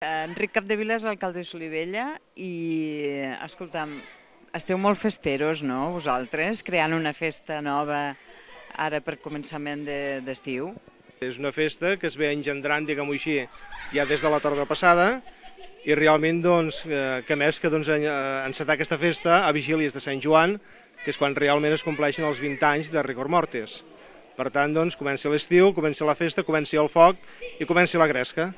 Enric Capdevila és alcalde de Solivella i, escolta'm, esteu molt festeros, no, vosaltres, creant una festa nova ara per començament d'estiu? És una festa que es ve engendrant, diguem-ho així, ja des de la tarda passada i realment, doncs, que més que encetar aquesta festa a vigílies de Sant Joan, que és quan realment es compleixen els 20 anys de Rigor Mortis. Per tant, doncs, comença l'estiu, comença la festa, comença el foc i comença la gresca.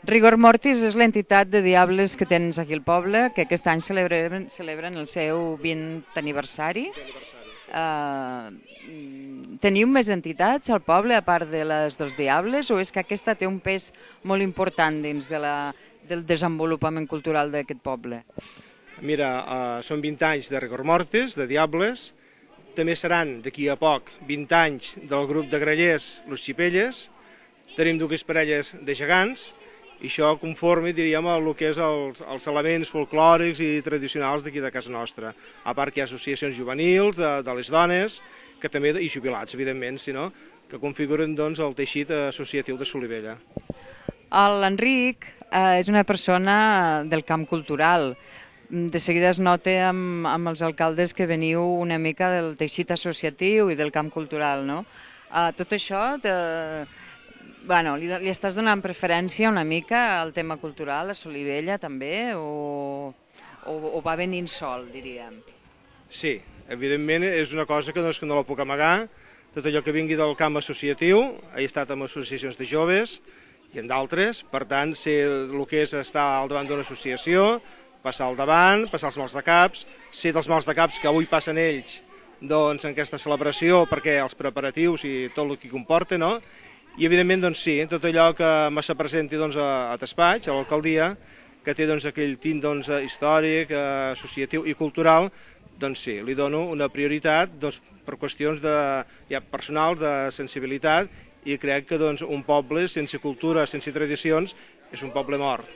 Rigor Mortis és l'entitat de diables que tens aquí al poble, que aquest any celebren el seu 20 aniversari. Teniu més entitats al poble, a part de les dels diables, o és que aquesta té un pes molt important dins del desenvolupament cultural d'aquest poble? Mira, són 20 anys de Rigor Mortis, de diables, també seran d'aquí a poc 20 anys del grup de grallers Los Xipelles, tenim dues parelles de gegants, i això conforme, diríem, el que és els elements folclòrics i tradicionals d'aquí de casa nostra. A part que hi ha associacions juvenils de les dones, que també, i jubilats, evidentment, que configuren doncs, el teixit associatiu de Solivella. L'Enric és una persona del camp cultural. De seguida es nota amb els alcaldes que veniu una mica del teixit associatiu i del camp cultural, no? Tot això li estàs donant preferència una mica al tema cultural a Solivella també o va venint sol, diríem? Sí, evidentment és una cosa que no la puc amagar. Tot allò que vingui del camp associatiu, he estat amb associacions de joves i en d'altres, per tant, sé el que és estar al davant d'una associació, passar al davant, passar els mals de caps, sé dels mals de caps que avui passen ells en aquesta celebració perquè els preparatius i tot el que comporta, no? I evidentment, doncs sí, tot allò que se presenti a despatx, a l'alcaldia, que té aquell tint històric, associatiu i cultural, doncs sí, li dono una prioritat per qüestions personals, de sensibilitat, i crec que un poble sense cultura, sense tradicions, és un poble mort.